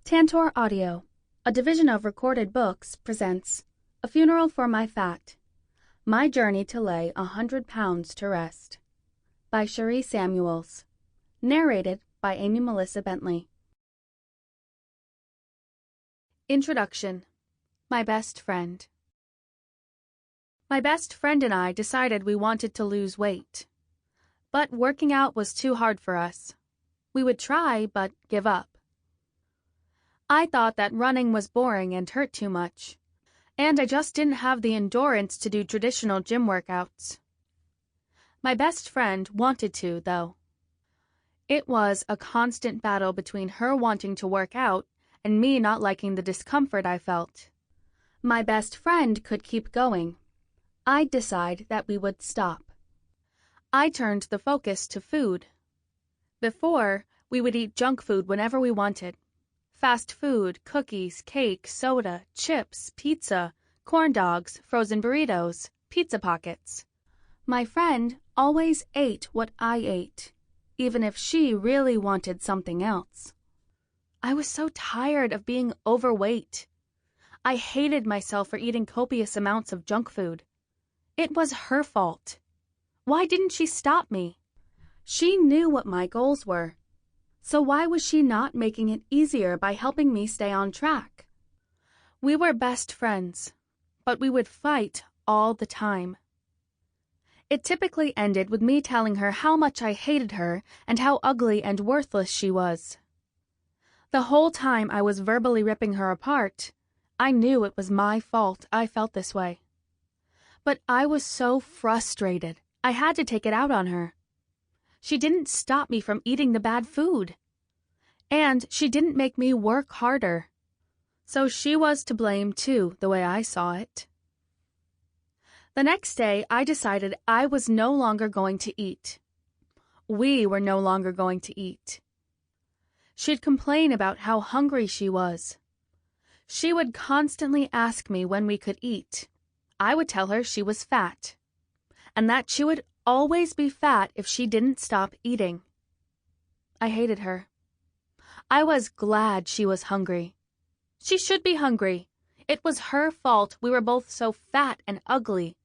Tantor Audio, a division of Recorded Books, presents A Funeral for My Fat, My Journey to Lay 100 Pounds to Rest, by Sharee Samuels, narrated by Amy Melissa Bentley. Introduction. My best friend. My best friend and I decided we wanted to lose weight, but working out was too hard for us. We would try, but give up. I thought that running was boring and hurt too much, and I just didn't have the endurance to do traditional gym workouts. My best friend wanted to, though. It was a constant battle between her wanting to work out and me not liking the discomfort I felt. My best friend could keep going. I'd decide that we would stop. I turned the focus to food. Before, we would eat junk food whenever we wanted. Fast food, cookies, cake, soda, chips, pizza, corn dogs, frozen burritos, pizza pockets. My friend always ate what I ate, even if she really wanted something else. I was so tired of being overweight. I hated myself for eating copious amounts of junk food. It was her fault. Why didn't she stop me? She knew what my goals were. So why was she not making it easier by helping me stay on track? We were best friends, but we would fight all the time. It typically ended with me telling her how much I hated her and how ugly and worthless she was. The whole time I was verbally ripping her apart, I knew it was my fault I felt this way. But I was so frustrated, I had to take it out on her. She didn't stop me from eating the bad food. And she didn't make me work harder. So she was to blame too, the way I saw it. The next day, I decided I was no longer going to eat. We were no longer going to eat. She'd complain about how hungry she was. She would constantly ask me when we could eat. I would tell her she was fat, and that she would always be fat if she didn't stop eating. I hated her. I was glad she was hungry. She should be hungry. It was her fault we were both so fat and ugly.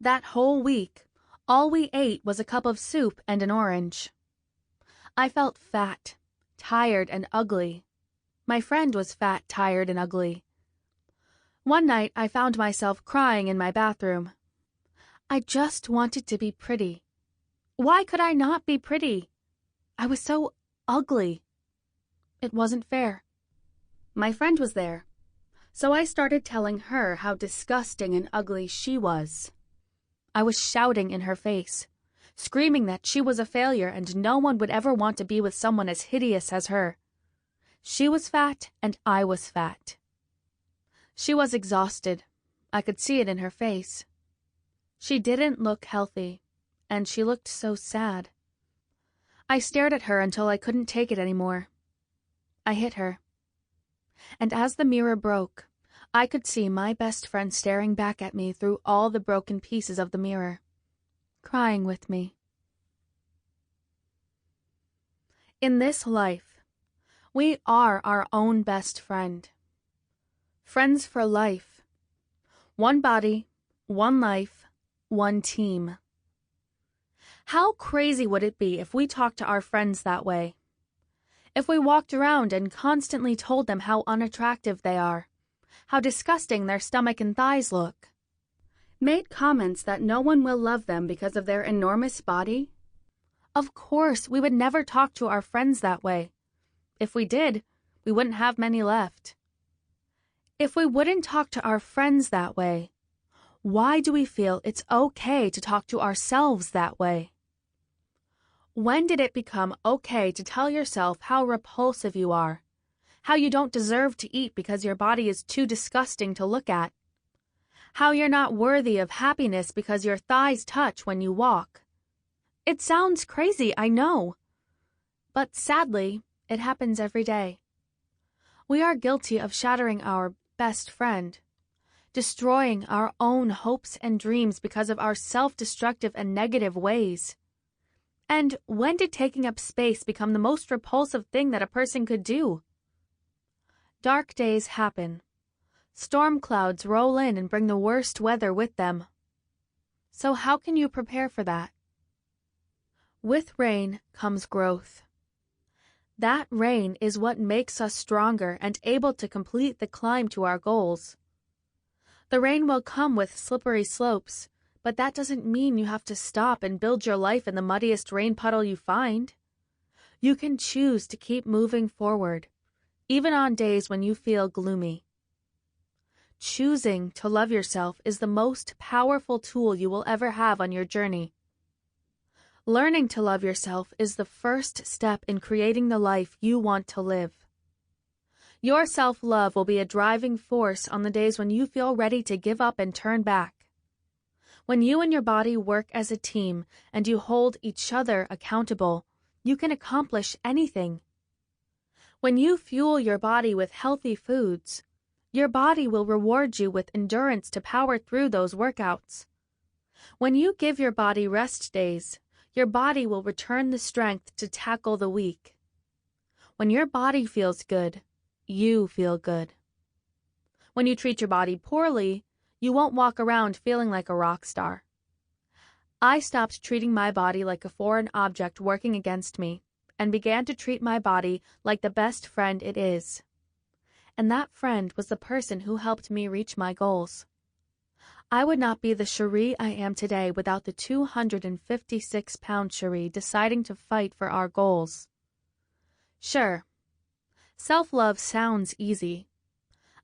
That whole week, all we ate was a cup of soup and an orange. I felt fat, tired, and ugly. My friend was fat, tired, and ugly. One night, I found myself crying in my bathroom. I just wanted to be pretty. Why could I not be pretty? I was so ugly. It wasn't fair. My friend was there, so I started telling her how disgusting and ugly she was. I was shouting in her face, screaming that she was a failure and no one would ever want to be with someone as hideous as her. She was fat and I was fat. She was exhausted. I could see it in her face. She didn't look healthy, and she looked so sad. I stared at her until I couldn't take it anymore. I hit her. And as the mirror broke, I could see my best friend staring back at me through all the broken pieces of the mirror, crying with me. In this life, we are our own best friend. Friends for life. One body, one life, one team. How crazy would it be if we talked to our friends that way? If we walked around and constantly told them how unattractive they are, how disgusting their stomach and thighs look, made comments that no one will love them because of their enormous body? Of course, we would never talk to our friends that way. If we did, we wouldn't have many left. If we wouldn't talk to our friends that way, why do we feel it's okay to talk to ourselves that way? When did it become okay to tell yourself how repulsive you are, how you don't deserve to eat because your body is too disgusting to look at, how you're not worthy of happiness because your thighs touch when you walk? It sounds crazy, I know. But sadly, it happens every day. We are guilty of shattering our best friend, destroying our own hopes and dreams because of our self-destructive and negative ways. And when did taking up space become the most repulsive thing that a person could do? Dark days happen. Storm clouds roll in and bring the worst weather with them. So how can you prepare for that? With rain comes growth. That rain is what makes us stronger and able to complete the climb to our goals. The rain will come with slippery slopes, but that doesn't mean you have to stop and build your life in the muddiest rain puddle you find. You can choose to keep moving forward, even on days when you feel gloomy. Choosing to love yourself is the most powerful tool you will ever have on your journey. Learning to love yourself is the first step in creating the life you want to live. Your self-love will be a driving force on the days when you feel ready to give up and turn back. When you and your body work as a team and you hold each other accountable, you can accomplish anything. When you fuel your body with healthy foods, your body will reward you with endurance to power through those workouts. When you give your body rest days, your body will return the strength to tackle the week. When your body feels good, you feel good. When you treat your body poorly, you won't walk around feeling like a rock star. I stopped treating my body like a foreign object working against me and began to treat my body like the best friend it is. And that friend was the person who helped me reach my goals. I would not be the Sharee I am today without the 256-pound Sharee deciding to fight for our goals. Sure, self-love sounds easy.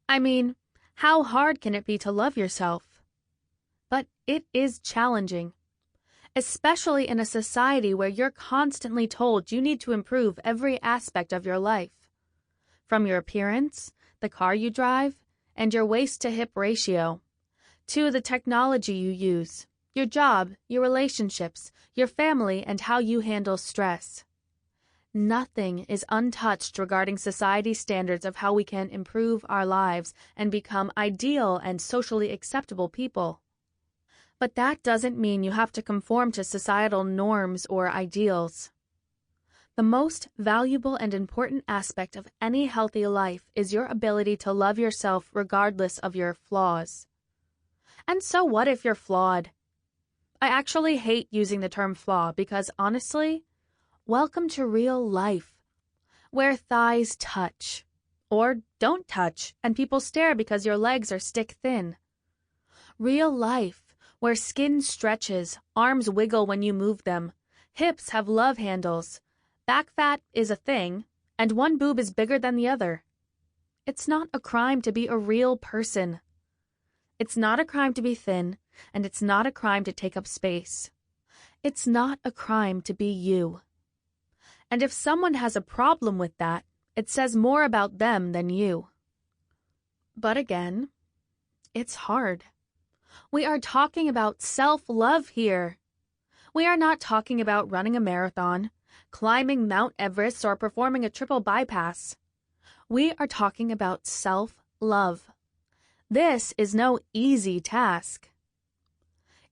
I mean, how hard can it be to love yourself? But it is challenging, especially in a society where you're constantly told you need to improve every aspect of your life. From your appearance, the car you drive, and your waist-to-hip ratio, to the technology you use, your job, your relationships, your family, and how you handle stress. Nothing is untouched regarding society's standards of how we can improve our lives and become ideal and socially acceptable people. But that doesn't mean you have to conform to societal norms or ideals. The most valuable and important aspect of any healthy life is your ability to love yourself regardless of your flaws. And so what if you're flawed? I actually hate using the term flaw because honestly, welcome to real life, where thighs touch, or don't touch, and people stare because your legs are stick thin. Real life, where skin stretches, arms wiggle when you move them, hips have love handles, back fat is a thing, and one boob is bigger than the other. It's not a crime to be a real person. It's not a crime to be thin, and it's not a crime to take up space. It's not a crime to be you. And if someone has a problem with that, it says more about them than you. But again, it's hard. We are talking about self-love here. We are not talking about running a marathon, climbing Mount Everest, or performing a triple bypass. We are talking about self-love. This is no easy task.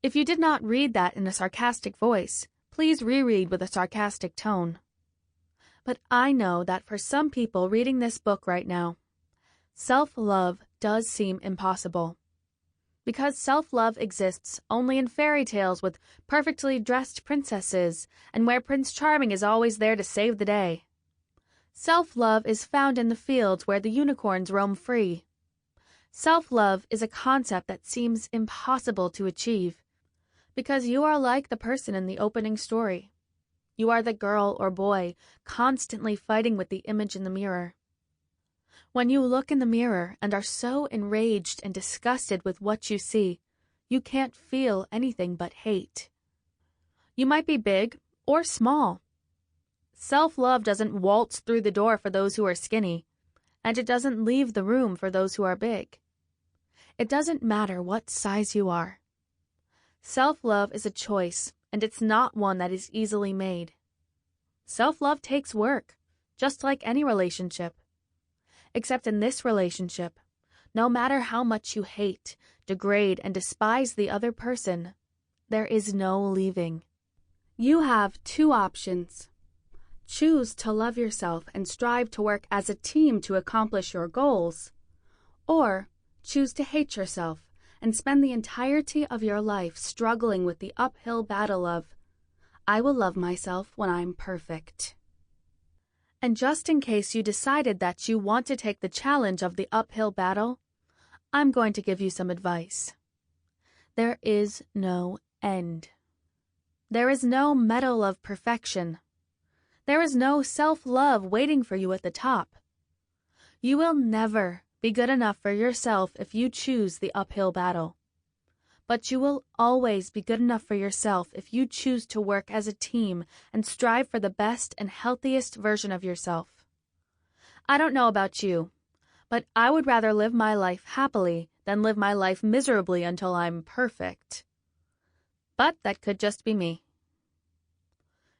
If you did not read that in a sarcastic voice, please reread with a sarcastic tone. But I know that for some people reading this book right now, self-love does seem impossible. Because self-love exists only in fairy tales with perfectly dressed princesses and where Prince Charming is always there to save the day. Self-love is found in the fields where the unicorns roam free. Self-love is a concept that seems impossible to achieve, because you are like the person in the opening story. You are the girl or boy constantly fighting with the image in the mirror. When you look in the mirror and are so enraged and disgusted with what you see, you can't feel anything but hate. You might be big or small. Self-love doesn't waltz through the door for those who are skinny, and it doesn't leave the room for those who are big. It doesn't matter what size you are. Self-love is a choice, and it's not one that is easily made. Self-love takes work, just like any relationship. Except in this relationship, no matter how much you hate, degrade, and despise the other person, there is no leaving. You have two options: Choose to love yourself and strive to work as a team to accomplish your goals. Or choose to hate yourself and spend the entirety of your life struggling with the uphill battle of, I will love myself when I'm perfect. And just in case you decided that you want to take the challenge of the uphill battle, I'm going to give you some advice. There is no end. There is no medal of perfection. There is no self-love waiting for you at the top. You will never be good enough for yourself if you choose the uphill battle. But you will always be good enough for yourself if you choose to work as a team and strive for the best and healthiest version of yourself. I don't know about you, but I would rather live my life happily than live my life miserably until I'm perfect. But that could just be me.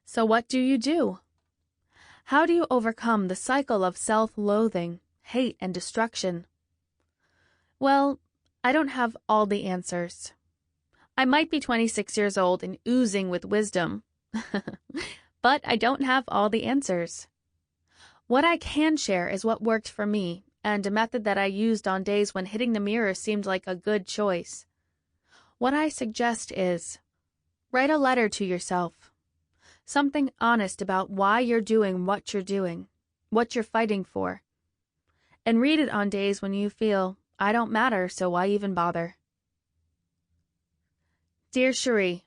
So what do you do? How do you overcome the cycle of self-loathing, hate, and destruction? Well, I don't have all the answers. I might be 26 years old and oozing with wisdom, but I don't have all the answers. What I can share is what worked for me and a method that I used on days when hitting the mirror seemed like a good choice. What I suggest is, write a letter to yourself. Something honest about why you're doing, what you're fighting for. And read it on days when you feel, I don't matter, so why even bother? Dear Sharee,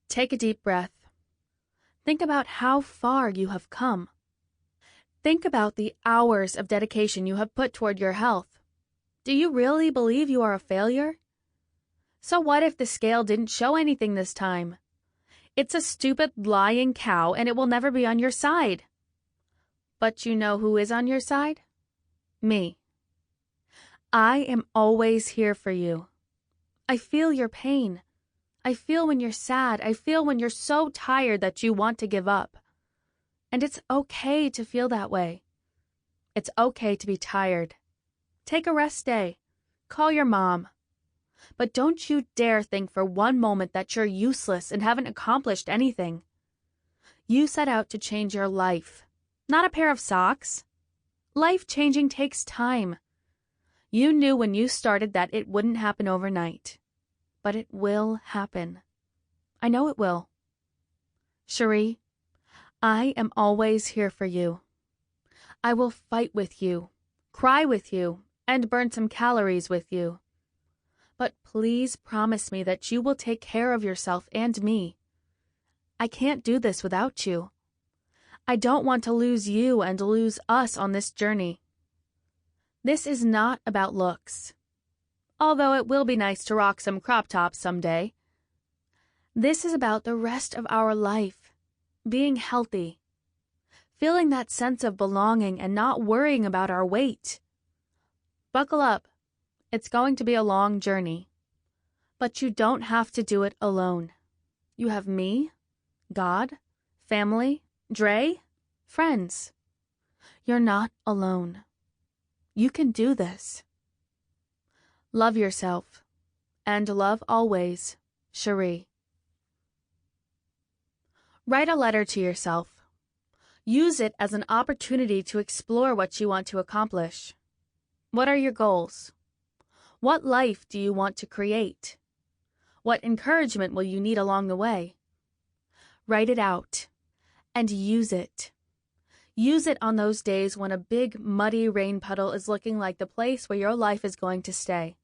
take a deep breath. Think about how far you have come. Think about the hours of dedication you have put toward your health. Do you really believe you are a failure? So what if the scale didn't show anything this time? It's a stupid lying cow and it will never be on your side. But you know who is on your side? Me. I am always here for you. I feel your pain. I feel when you're sad. I feel when you're so tired that you want to give up. And it's okay to feel that way. It's okay to be tired. Take a rest day. Call your mom. But don't you dare think for one moment that you're useless and haven't accomplished anything. You set out to change your life, not a pair of socks. Life changing takes time. You knew when you started that it wouldn't happen overnight. But it will happen. I know it will. Sharee, I am always here for you. I will fight with you, cry with you, and burn some calories with you. But please promise me that you will take care of yourself and me. I can't do this without you. I don't want to lose you and lose us on this journey. This is not about looks, although it will be nice to rock some crop tops someday. This is about the rest of our life, being healthy, feeling that sense of belonging and not worrying about our weight. Buckle up. It's going to be a long journey. But you don't have to do it alone. You have me, God, family, Dre, friends. You're not alone. You can do this. Love yourself, and love always, Sharee. Write a letter to yourself. Use it as an opportunity to explore what you want to accomplish. What are your goals? What life do you want to create? What encouragement will you need along the way? Write it out and use it. Use it on those days when a big, muddy rain puddle is looking like the place where your life is going to stay.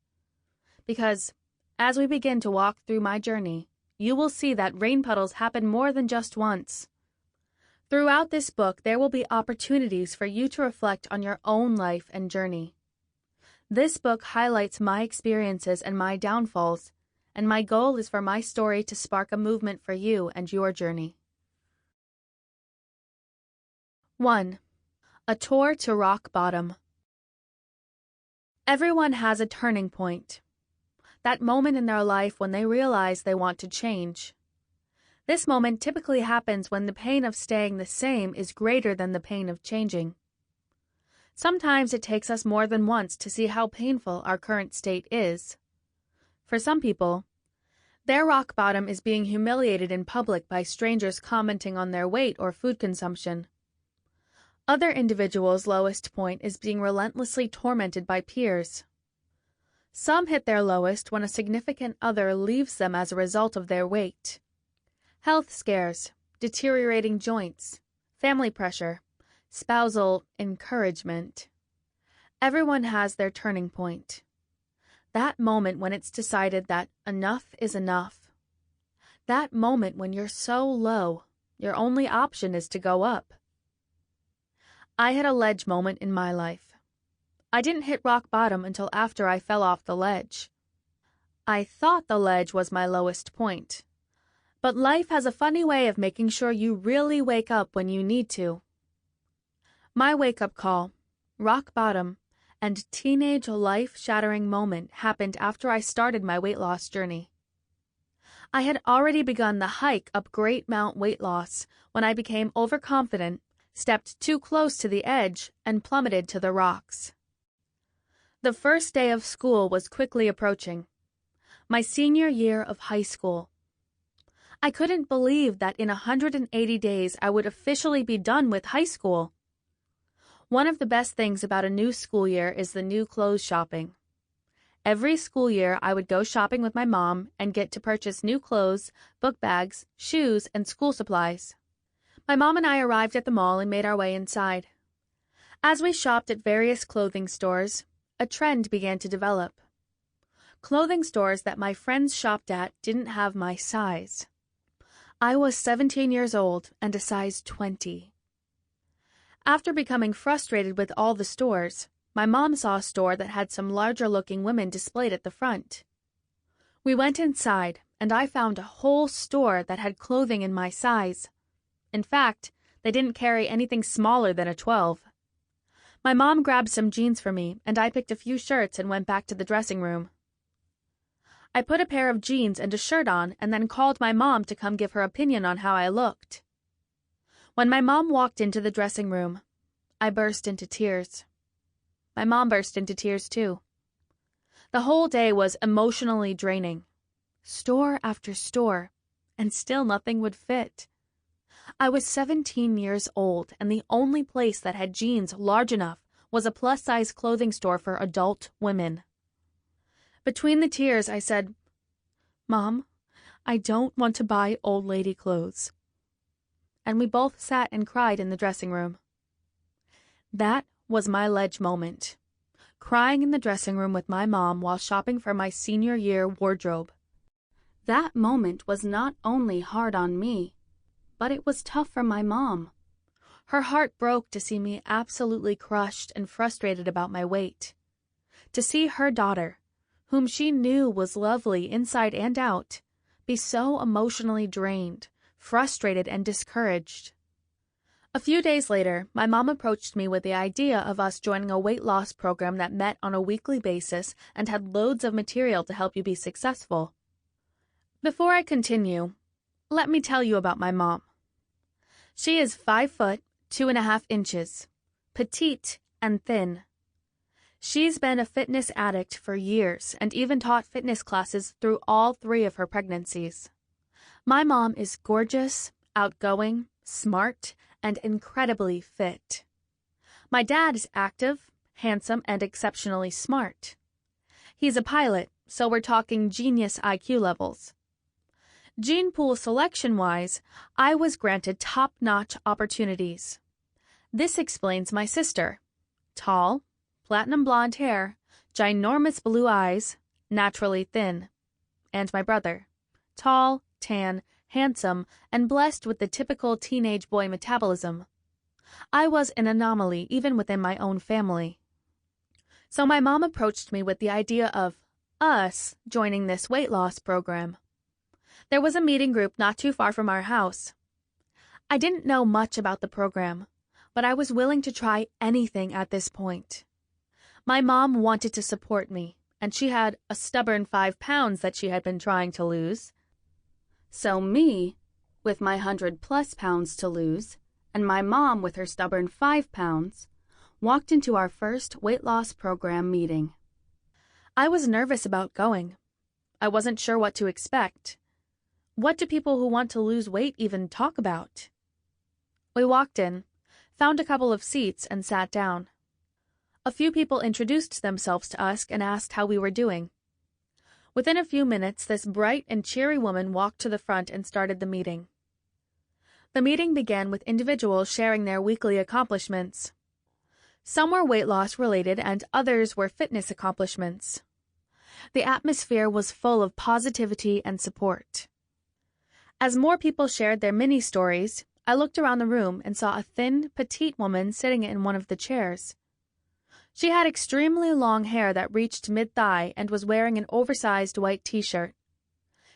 Because as we begin to walk through my journey, you will see that rain puddles happen more than just once. Throughout this book, there will be opportunities for you to reflect on your own life and journey. This book highlights my experiences and my downfalls, and my goal is for my story to spark a movement for you and your journey. 1. A tour to rock bottom. Everyone has a turning point. That moment in their life when they realize they want to change. This moment typically happens when the pain of staying the same is greater than the pain of changing. Sometimes it takes us more than once to see how painful our current state is. For some people, Their rock bottom is being humiliated in public by strangers commenting on their weight or food consumption. Other individuals' lowest point is being relentlessly tormented by peers. Some hit their lowest when a significant other leaves them as a result of their weight. Health scares, deteriorating joints, family pressure, spousal encouragement. Everyone has their turning point. That moment when it's decided that enough is enough. That moment when you're so low, your only option is to go up. I had a ledge moment in my life. I didn't hit rock bottom until after I fell off the ledge. I thought the ledge was my lowest point. But life has a funny way of making sure you really wake up when you need to. My wake-up call, rock bottom, and teenage life-shattering moment happened after I started my weight loss journey. I had already begun the hike up Great Mount weight loss when I became overconfident, stepped too close to the edge, and plummeted to the rocks. The first day of school was quickly approaching. My senior year of high school. I couldn't believe that in 180 days I would officially be done with high school. One of the best things about a new school year is the new clothes shopping. Every school year I would go shopping with my mom and get to purchase new clothes, book bags, shoes, and school supplies. My mom and I arrived at the mall and made our way inside. As we shopped at various clothing stores, a trend began to develop. Clothing stores that my friends shopped at didn't have my size. I was 17 years old and a size 20. After becoming frustrated with all the stores, my mom saw a store that had some larger-looking women displayed at the front. We went inside, and I found a whole store that had clothing in my size. In fact, they didn't carry anything smaller than a 12. My mom grabbed some jeans for me, and I picked a few shirts and went back to the dressing room. I put a pair of jeans and a shirt on and then called my mom to come give her opinion on how I looked. When my mom walked into the dressing room, I burst into tears. My mom burst into tears too. The whole day was emotionally draining. Store after store, and still nothing would fit. I was 17 years old, and the only place that had jeans large enough was a plus-size clothing store for adult women. Between the tears, I said, "Mom, I don't want to buy old lady clothes." And we both sat and cried in the dressing room. That was my ledge moment. Crying in the dressing room with my mom while shopping for my senior year wardrobe. That moment was not only hard on me, but it was tough for my mom. Her heart broke to see me absolutely crushed and frustrated about my weight. To see her daughter, whom she knew was lovely inside and out, be so emotionally drained, frustrated, and discouraged. A few days later, my mom approached me with the idea of us joining a weight loss program that met on a weekly basis and had loads of material to help you be successful. Before I continue, let me tell you about my mom. She is 5 foot, 2.5 inches, petite and thin. She's been a fitness addict for years and even taught fitness classes through all 3 of her pregnancies. My mom is gorgeous, outgoing, smart, and incredibly fit. My dad is active, handsome, and exceptionally smart. He's a pilot, so we're talking genius IQ levels. Gene pool selection-wise, I was granted top-notch opportunities. This explains my sister. Tall, platinum blonde hair, ginormous blue eyes, naturally thin. And my brother. Tall, tan, handsome, and blessed with the typical teenage boy metabolism. I was an anomaly even within my own family. So my mom approached me with the idea of us joining this weight loss program. There was a meeting group not too far from our house. I didn't know much about the program, but I was willing to try anything at this point. My mom wanted to support me, and she had a stubborn 5 pounds that she had been trying to lose. So me, with my 100+ pounds to lose, and my mom with her stubborn 5 pounds, walked into our first weight loss program meeting. I was nervous about going. I wasn't sure what to expect. What do people who want to lose weight even talk about? We walked in, found a couple of seats, and sat down. A few people introduced themselves to us and asked how we were doing. Within a few minutes, this bright and cheery woman walked to the front and started the meeting. The meeting began with individuals sharing their weekly accomplishments. Some were weight loss related and others were fitness accomplishments. The atmosphere was full of positivity and support. As more people shared their mini stories, I looked around the room and saw a thin, petite woman sitting in one of the chairs. She had extremely long hair that reached mid-thigh and was wearing an oversized white t-shirt.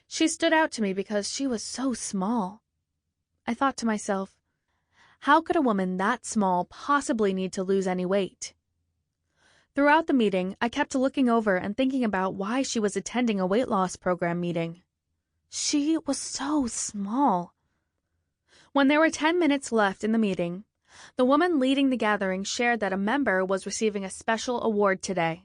She stood out to me because she was so small. I thought to myself, how could a woman that small possibly need to lose any weight? Throughout the meeting, I kept looking over and thinking about why she was attending a weight loss program meeting. She was so small. When there were 10 minutes left in the meeting, the woman leading the gathering shared that a member was receiving a special award today.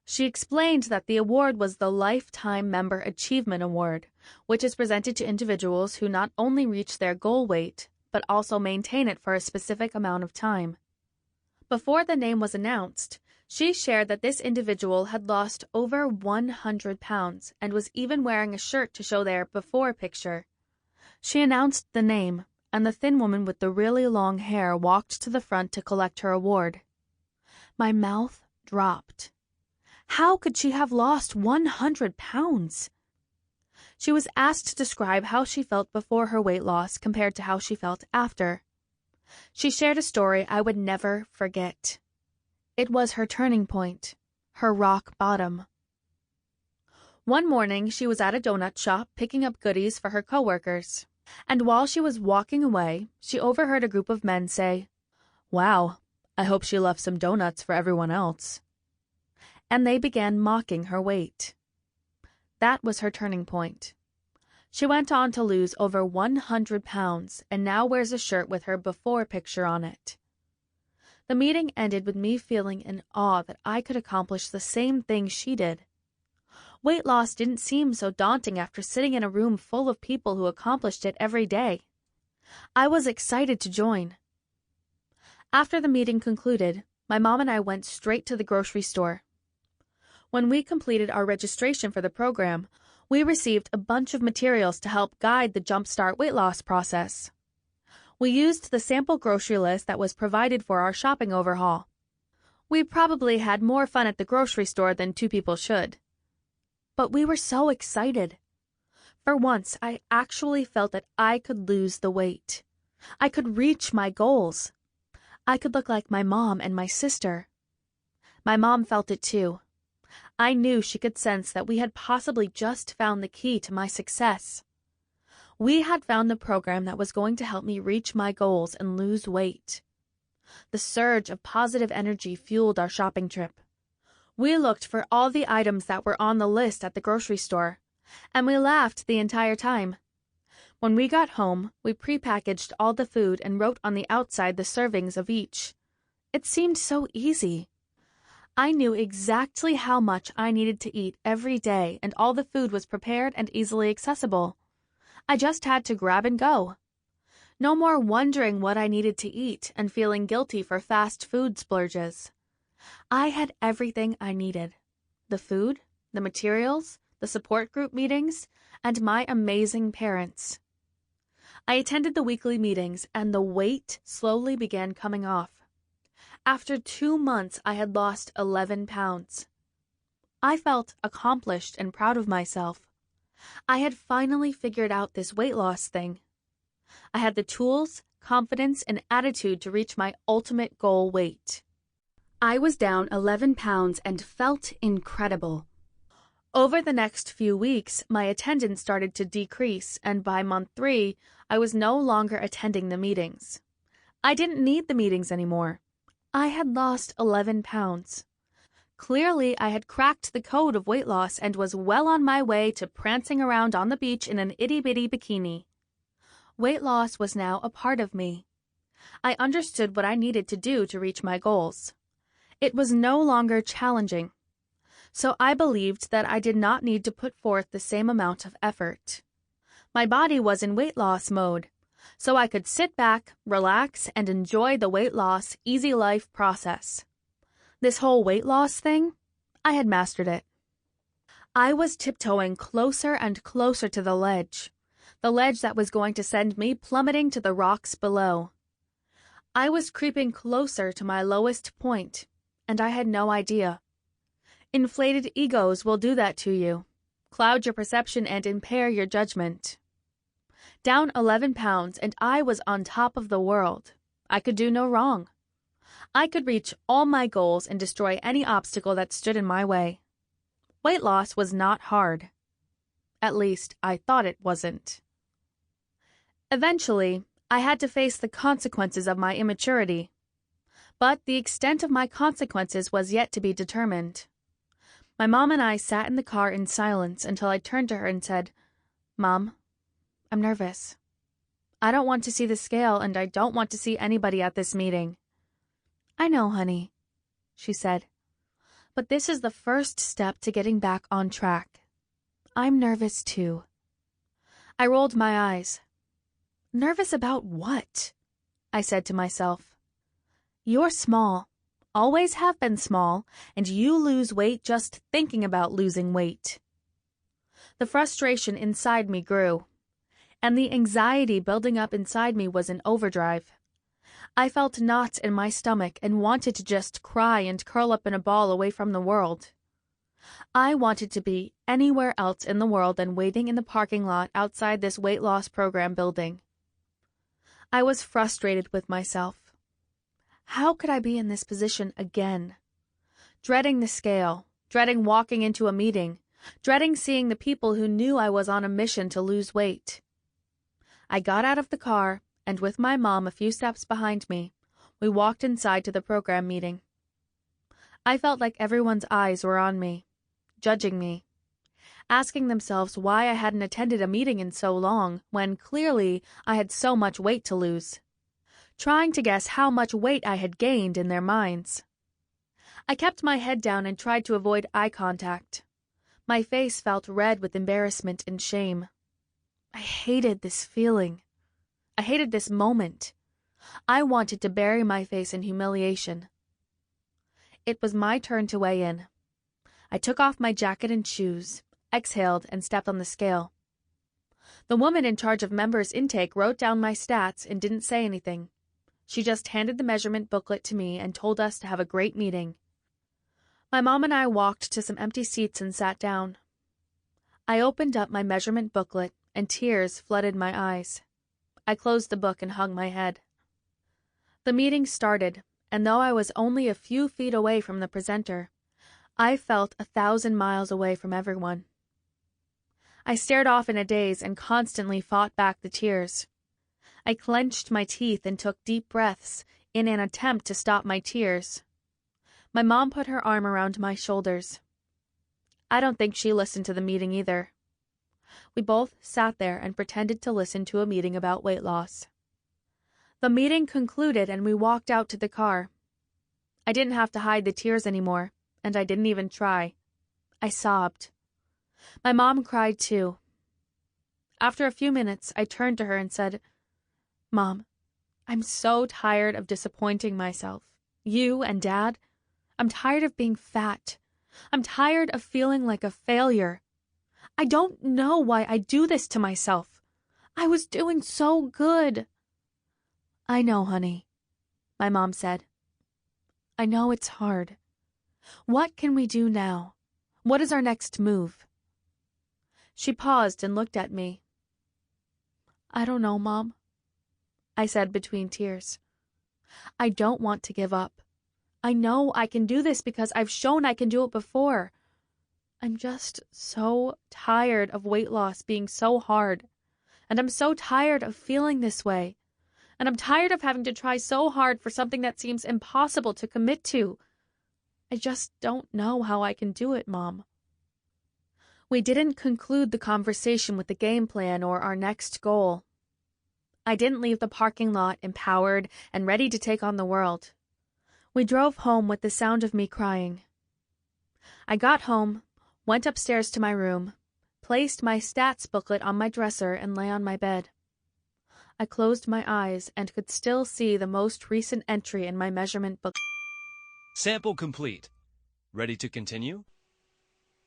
She explained that the award was the Lifetime Member Achievement Award, which is presented to individuals who not only reach their goal weight, but also maintain it for a specific amount of time. Before the name was announced, she shared that this individual had lost over 100 pounds and was even wearing a shirt to show their before picture. She announced the name, and the thin woman with the really long hair walked to the front to collect her award. My mouth dropped. How could she have lost 100 pounds? She was asked to describe how she felt before her weight loss compared to how she felt after. She shared a story I would never forget. It was her turning point, her rock bottom. One morning, she was at a donut shop picking up goodies for her coworkers. And while she was walking away, she overheard a group of men say, "Wow, I hope she left some donuts for everyone else." And they began mocking her weight. That was her turning point. She went on to lose over 100 pounds and now wears a shirt with her before picture on it. The meeting ended with me feeling in awe that I could accomplish the same thing she did. Weight loss didn't seem so daunting after sitting in a room full of people who accomplished it every day. I was excited to join. After the meeting concluded, my mom and I went straight to the grocery store. When we completed our registration for the program, we received a bunch of materials to help guide the Jumpstart weight loss process. We used the sample grocery list that was provided for our shopping overhaul. We probably had more fun at the grocery store than two people should. But we were so excited. For once, I actually felt that I could lose the weight. I could reach my goals. I could look like my mom and my sister. My mom felt it too. I knew she could sense that we had possibly just found the key to my success. We had found the program that was going to help me reach my goals and lose weight. The surge of positive energy fueled our shopping trip. We looked for all the items that were on the list at the grocery store, and we laughed the entire time. When we got home, we prepackaged all the food and wrote on the outside the servings of each. It seemed so easy. I knew exactly how much I needed to eat every day, and all the food was prepared and easily accessible. I just had to grab and go. No more wondering what I needed to eat and feeling guilty for fast food splurges. I had everything I needed. The food, the materials, the support group meetings, and my amazing parents. I attended the weekly meetings, and the weight slowly began coming off. After 2 months, I had lost 11 pounds. I felt accomplished and proud of myself. I had finally figured out this weight loss thing. I had the tools, confidence, and attitude to reach my ultimate goal weight. I was down 11 pounds and felt incredible. Over the next few weeks, my attendance started to decrease, and by month 3, I was no longer attending the meetings. I didn't need the meetings anymore. I had lost 11 pounds. Clearly, I had cracked the code of weight loss and was well on my way to prancing around on the beach in an itty-bitty bikini. Weight loss was now a part of me. I understood what I needed to do to reach my goals. It was no longer challenging. so I believed that I did not need to put forth the same amount of effort. My body was in weight loss mode, so I could sit back, relax, and enjoy the weight loss, easy life process. This whole weight loss thing, I had mastered it. I was tiptoeing closer and closer to the ledge that was going to send me plummeting to the rocks below. I was creeping closer to my lowest point, and I had no idea. Inflated egos will do that to you, cloud your perception and impair your judgment. Down 11 pounds, and I was on top of the world. I could do no wrong. I could reach all my goals and destroy any obstacle that stood in my way. Weight loss was not hard. At least, I thought it wasn't. Eventually, I had to face the consequences of my immaturity. But the extent of my consequences was yet to be determined. My mom and I sat in the car in silence until I turned to her and said, "Mom, I'm nervous. I don't want to see the scale, and I don't want to see anybody at this meeting." "I know, honey," she said. "But this is the first step to getting back on track. I'm nervous too." I rolled my eyes. "Nervous about what?" I said to myself. "You're small, always have been small, and you lose weight just thinking about losing weight." The frustration inside me grew, and the anxiety building up inside me was in overdrive. I felt knots in my stomach and wanted to just cry and curl up in a ball away from the world. I wanted to be anywhere else in the world than waiting in the parking lot outside this weight loss program building. I was frustrated with myself. How could I be in this position again? Dreading the scale, dreading walking into a meeting, dreading seeing the people who knew I was on a mission to lose weight. I got out of the car, and with my mom a few steps behind me, we walked inside to the program meeting. I felt like everyone's eyes were on me, judging me, asking themselves why I hadn't attended a meeting in so long when clearly I had so much weight to lose, trying to guess how much weight I had gained in their minds. I kept my head down and tried to avoid eye contact. My face felt red with embarrassment and shame. I hated this feeling. I hated this moment. I wanted to bury my face in humiliation. It was my turn to weigh in. I took off my jacket and shoes, exhaled, and stepped on the scale. The woman in charge of members' intake wrote down my stats and didn't say anything. She just handed the measurement booklet to me and told us to have a great meeting. My mom and I walked to some empty seats and sat down. I opened up my measurement booklet, and tears flooded my eyes. I closed the book and hung my head. The meeting started, and though I was only a few feet away from the presenter, I felt 1,000 miles away from everyone. I stared off in a daze and constantly fought back the tears. I clenched my teeth and took deep breaths in an attempt to stop my tears. My mom put her arm around my shoulders. I don't think she listened to the meeting either. We both sat there and pretended to listen to a meeting about weight loss. The meeting concluded and we walked out to the car. I didn't have to hide the tears anymore, and I didn't even try. I sobbed. My mom cried too. After a few minutes, I turned to her and said, "Mom, I'm so tired of disappointing myself. You and Dad. I'm tired of being fat. I'm tired of feeling like a failure. I don't know why I do this to myself. I was doing so good." "I know, honey," my mom said. "I know it's hard. What can we do now? What is our next move?" She paused and looked at me. "I don't know, Mom," I said between tears. "I don't want to give up. I know I can do this because I've shown I can do it before. I'm just so tired of weight loss being so hard. And I'm so tired of feeling this way. And I'm tired of having to try so hard for something that seems impossible to commit to. I just don't know how I can do it, Mom." We didn't conclude the conversation with the game plan or our next goal. I didn't leave the parking lot empowered and ready to take on the world. We drove home with the sound of me crying. I got home, went upstairs to my room, placed my stats booklet on my dresser, and lay on my bed. I closed my eyes and could still see the most recent entry in my measurement book. Sample complete. Ready to continue?